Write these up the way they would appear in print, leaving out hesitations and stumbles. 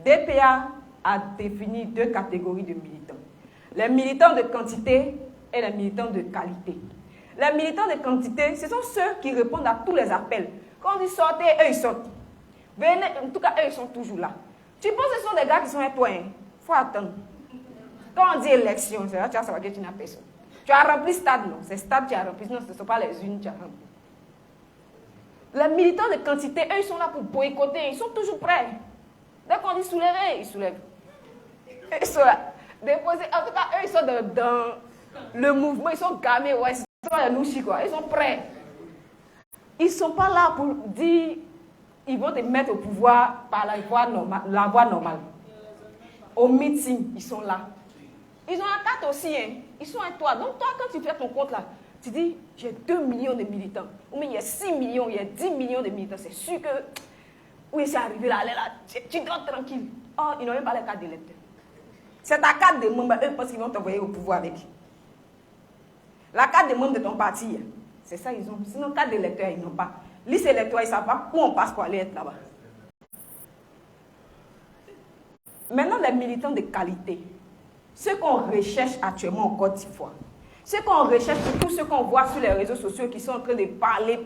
DPA a défini 2 catégories de militants. Les militants de quantité et les militants de qualité. Les militants de quantité, ce sont ceux qui répondent à tous les appels. Quand on dit sortez, eux ils sortent. Venez, en tout cas, eux ils sont toujours là. Tu penses que ce sont des gars qui sont avec toi, hein? Il faut attendre. Quand on dit élection, c'est là que tu vas savoir que tu n'as personne. Tu as rempli stade, non? C'est stade qui a rempli, non, ce ne sont pas les unes qui ont rempli. Les militants de quantité, eux, ils sont là pour boycotter, ils sont toujours prêts. Dès qu'on dit soulever, ils soulèvent. Ils sont là. Déposer. En tout cas, eux, ils sont dans le mouvement, ils sont gamés, ouais, ils sont dans les louchis, quoi. Ils sont prêts. Ils ne sont pas là pour dire, ils vont te mettre au pouvoir par la voie normale. Au meeting, ils sont là. Ils ont la carte aussi, hein. Ils sont avec toi. Donc toi, quand tu fais ton compte là, tu dis, j'ai 2 millions de militants. Ou bien il y a 6 millions, il y a 10 millions de militants. C'est sûr que, oui, c'est arrivé là, tu dors tranquille. Oh, ils n'ont même pas la carte d'électeur. C'est ta carte de membre, eux pensent qu'ils vont t'envoyer au pouvoir avec. La carte de membre de ton parti, c'est ça ils ont. Sinon, carte d'électeur, ils n'ont pas. Liste électorale, ils ne savent pas où on passe pour aller être là-bas. Maintenant, les militants de qualité. Ceux qu'on recherche actuellement en Côte d'Ivoire. Ceux qu'on recherche, tous ceux qu'on voit sur les réseaux sociaux qui sont en train de parler.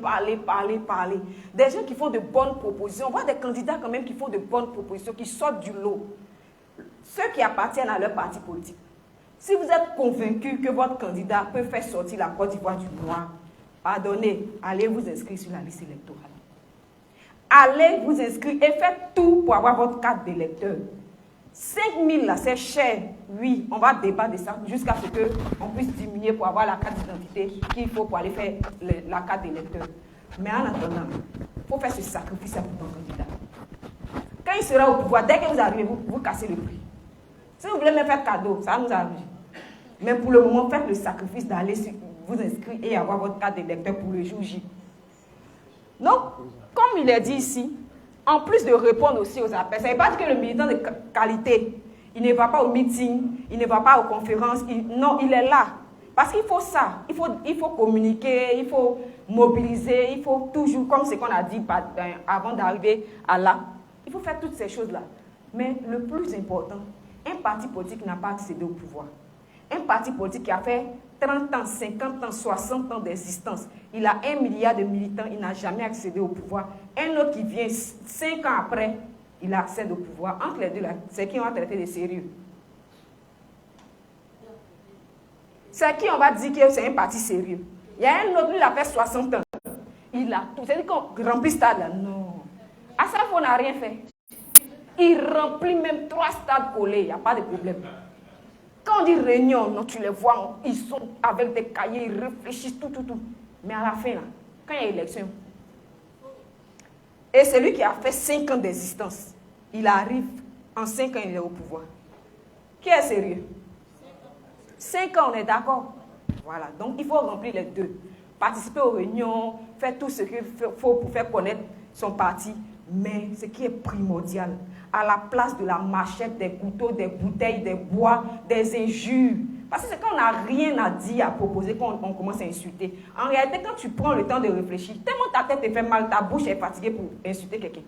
Des gens qui font de bonnes propositions. On voit des candidats quand même qui font de bonnes propositions, qui sortent du lot. Ceux qui appartiennent à leur parti politique. Si vous êtes convaincu que votre candidat peut faire sortir la Côte d'Ivoire du noir, pardonnez, allez vous inscrire sur la liste électorale. Allez vous inscrire et faites tout pour avoir votre carte d'électeur. 5 000 là, c'est cher. Oui, on va débattre de ça jusqu'à ce qu'on puisse diminuer pour avoir la carte d'identité qu'il faut pour aller faire la carte d'électeur. Mais en attendant, il faut faire ce sacrifice pour ton candidat. Quand il sera au pouvoir, dès que vous arrivez, vous cassez le prix. Si vous voulez me faire cadeau, ça va nous arriver. Mais pour le moment, faites le sacrifice d'aller vous inscrire et avoir votre carte d'électeur pour le jour J. Donc, comme il est dit ici, en plus de répondre aussi aux appels, ça ne veut pas dire que le militant de qualité, il ne va pas au meeting, il ne va pas aux conférences, non, il est là. Parce qu'il faut ça, il faut communiquer, il faut mobiliser, il faut toujours, comme ce qu'on a dit avant d'arriver à là, il faut faire toutes ces choses-là. Mais le plus important, un parti politique n'a pas accédé au pouvoir. Un parti politique qui a fait 30 ans, 50 ans, 60 ans d'existence, il a 1 milliard de militants, il n'a jamais accédé au pouvoir. Un autre qui vient 5 ans après, il accède au pouvoir. Entre les deux, c'est qui on va traiter de sérieux? C'est qui on va dire que c'est un parti sérieux? Il y a un autre, lui, il a fait 60 ans. Il a tout. C'est-à-dire qu'on remplit stade là. Non. À ça, on n'a rien fait. Il remplit même 3 stades collés, il n'y a pas de problème. Quand on dit réunion, non, tu les vois, ils sont avec des cahiers, ils réfléchissent, tout. Mais à la fin, là, quand il y a élection, et celui qui a fait 5 ans d'existence, il arrive, en 5 ans, il est au pouvoir. Qui est sérieux? 5 ans, on est d'accord. Voilà, donc il faut remplir les deux. Participer aux réunions, faire tout ce qu'il faut pour faire connaître son parti. Mais ce qui est primordial, à la place de la machette, des couteaux, des bouteilles, des bois, des injures. Parce que c'est quand on n'a rien à dire, à proposer, qu'on commence à insulter. En réalité, quand tu prends le temps de réfléchir, tellement ta tête te fait mal, ta bouche est fatiguée pour insulter quelqu'un.